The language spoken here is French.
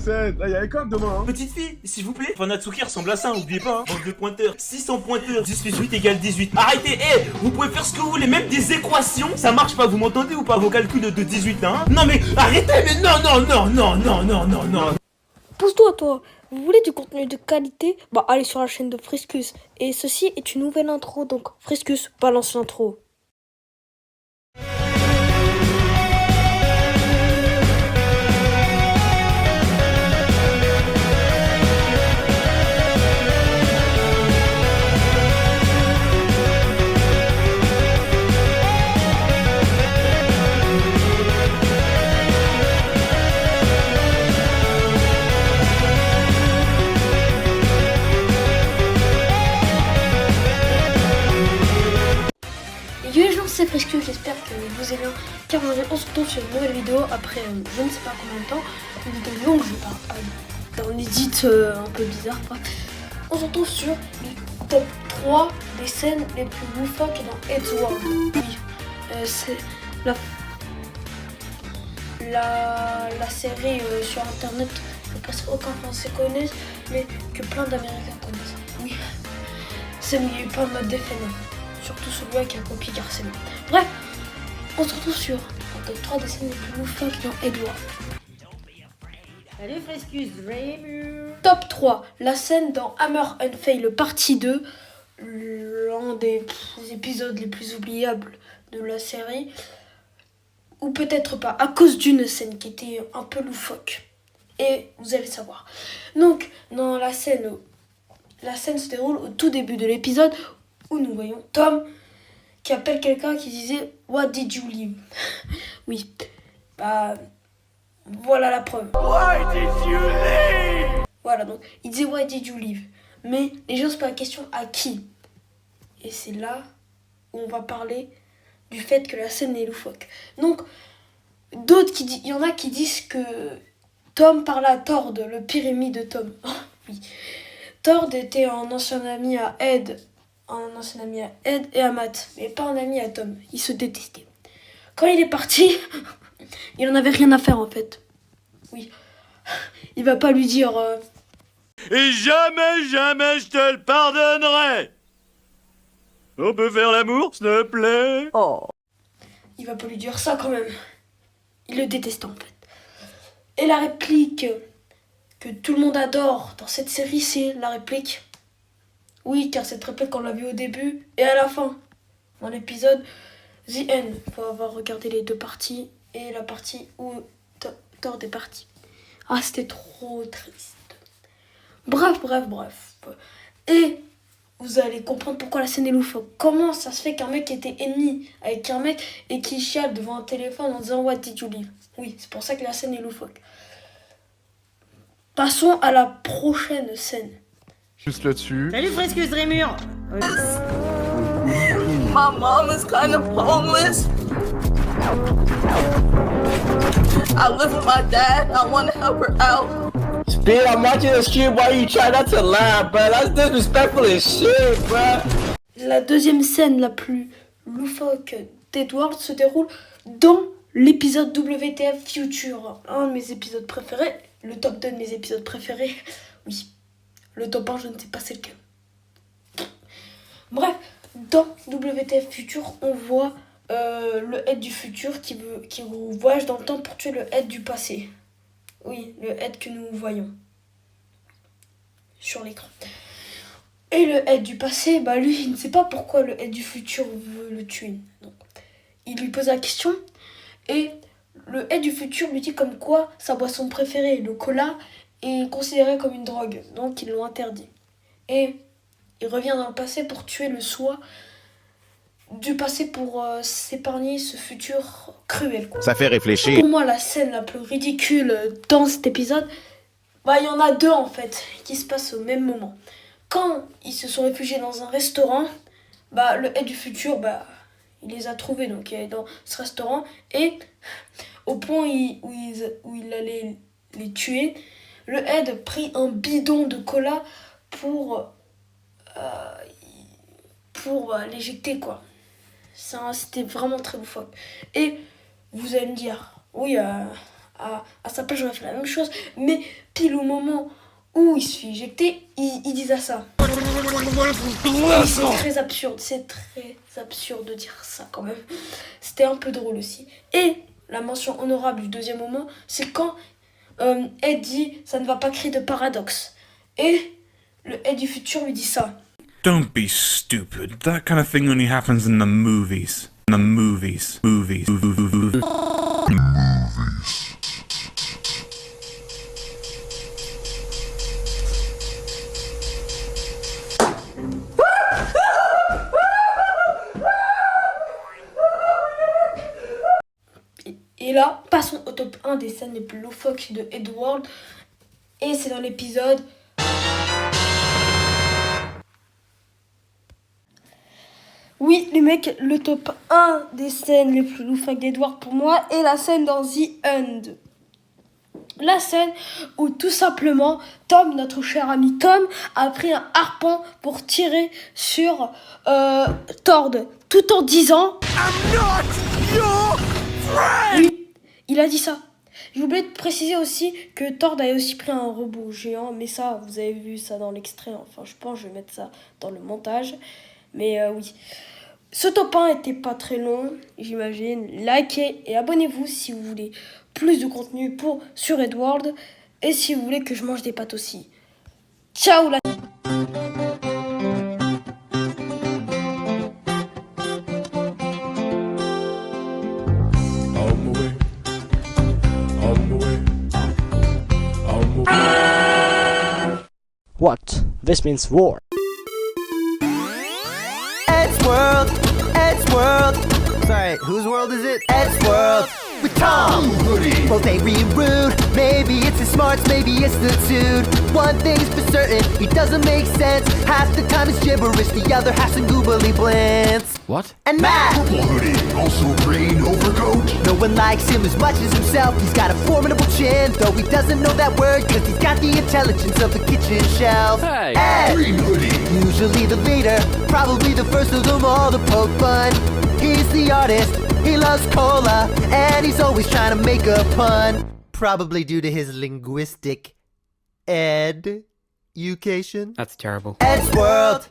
scène. Là, il y a école demain, hein. Petite fille, s'il vous plaît. Fanatsuki ressemble à ça, oubliez pas, hein. Bande de pointeurs. 600 pointeurs. 10 plus 8 égale 18. Arrêtez, vous pouvez faire ce que vous voulez, même des équations. Ça marche pas, vous m'entendez ou pas, vos calculs de 18, hein? Non mais, arrêtez, mais non. Pousse-toi, toi. Vous voulez du contenu de qualité? Bah, allez sur la chaîne de Friscus. Et ceci est une nouvelle intro, donc Friscus, balance l'intro. Yo les gens, c'est Friscus, j'espère que vous allez bien. Car on se retrouve sur une nouvelle vidéo après je ne sais pas combien de temps. Une vidéo longue, je parle pas d'un edit un peu bizarre. On se retrouve sur le top 3 des scènes les plus loufoques dans Edward. Oui, c'est la série sur internet que presque aucun français connaisse, mais que plein d'américains connaissent. Oui, c'est où il y a eu pas mal d'effets. Surtout celui-là qui a copié Garcelle. Bref, on se retrouve sur un top 3 des scènes les plus loufoques dans Edward. Salut Friscus, Rému. Top 3, la scène dans Hammer and Fail partie 2, l'un des épisodes les plus oubliables de la série. Ou peut-être pas, à cause d'une scène qui était un peu loufoque. Et vous allez savoir. Donc, dans la scène se déroule au tout début de l'épisode où nous voyons Tom qui appelle quelqu'un qui disait « What did you leave ?» Oui, bah, voilà la preuve. Why did you leave? Voilà, donc, il disait « Why did you leave ?» Mais les gens se posent la question à qui? Et c'est là où on va parler du fait que la scène est loufoque. Donc, il y en a qui disent que Tom parlait à Tord, le pire ennemi de Tom. Oui. Tord était un ancien ami à Ed et à Matt, mais pas un ami à Tom. Ils se détestaient. Quand il est parti, il en avait rien à faire en fait. Oui. Il va pas lui dire Et jamais je te le pardonnerai. On peut faire l'amour, s'il te plaît? Oh. Il va pas lui dire ça quand même. Il le déteste en fait. Et la réplique que tout le monde adore dans cette série, c'est la réplique. Oui, car cette réplique, on l'a vue au début et à la fin, dans l'épisode The End. Il faut avoir regardé les deux parties et la partie où Thor est parti. Ah, c'était trop triste. Bref. Et vous allez comprendre pourquoi la scène est loufoque. Comment ça se fait qu'un mec était ennemi avec un mec et qui chiale devant un téléphone en disant « What did you leave ?» Oui, c'est pour ça que la scène est loufoque. Passons à la prochaine scène. Juste là-dessus. Salut Friscus, Rému. My mom is kind of homeless. I live with my dad. I want to help her out. Speed, I'm watching the stream while you try not to laugh, bro. That's disrespectful as shit, bro. La deuxième scène la plus loufoque d'Edward se déroule dans l'épisode WTF Future. Un de mes épisodes préférés. Le top 2 de mes épisodes préférés. Oui. Le top 1, je ne sais pas c'est lequel. Bref, dans WTF Future, on voit le Ed du futur qui voyage dans le temps pour tuer le Ed du passé. Oui, le Ed que nous voyons sur l'écran. Et le Ed du passé, bah lui, il ne sait pas pourquoi le Ed du futur veut le tuer. Donc, il lui pose la question et le Ed du futur lui dit comme quoi sa boisson préférée, le cola, est considéré comme une drogue, donc ils l'ont interdit. Et il revient dans le passé pour tuer le soi du passé pour s'épargner ce futur cruel, quoi. Ça fait réfléchir. Pour moi, la scène la plus ridicule dans cet épisode, bah il y en a deux en fait, qui se passent au même moment. Quand ils se sont réfugiés dans un restaurant, bah le Ed du futur, bah il les a trouvés, donc il est dans ce restaurant, et au point où il allait les tuer, le Ed prit un bidon de cola pour l'éjecter, quoi. C'était vraiment très loufoque. Et vous allez me dire, oui, à sa place, j'aurais fait la même chose. Mais pile au moment où il se fait éjecter, il disait ça. C'est très absurde, de dire ça quand même. C'était un peu drôle aussi. Et la mention honorable du deuxième moment, c'est quand Ed dit ça ne va pas créer de paradoxe. Et le Ed du futur lui dit ça. Don't be stupid. That kind of thing only happens in the movies. In the movies. Movies. Et là, passons au top 1 des scènes les plus loufoques de Edward. Et c'est dans l'épisode... Oui, les mecs, le top 1 des scènes les plus loufoques d'Edward pour moi est la scène dans The End. La scène où tout simplement Tom, notre cher ami Tom, a pris un harpon pour tirer sur Tord, tout en disant I'm not your friend. Oui, il a dit ça. J'ai oublié de préciser aussi que Tord avait aussi pris un robot géant, mais ça, vous avez vu ça dans l'extrait. Enfin, je pense que je vais mettre ça dans le montage. Mais oui. Ce top 1 était pas très long, j'imagine. Likez et abonnez-vous si vous voulez plus de contenu sur Edward. Et si vous voulez que je mange des pâtes aussi. Ciao la... What? This means war. Ed's World. Sorry, whose world is it? Ed's World. With Tom, both angry and rude. Maybe it's his smarts, maybe it's the dude. One thing's for certain, he doesn't make sense. Half the time it's gibberish, the other half's in googly blintz. What? And Matt, purple hoodie, also green overcoat. No one likes him as much as himself. He's got a formidable chin, though he doesn't know that word, cause he's got the intelligence of the kitchen shelf. Hey! Ed, Green hoodie, usually the leader, probably the first of them all to poke fun. He's the artist, he loves cola, and he's always trying to make a pun. Probably due to his linguistic education. That's terrible. Ed's World.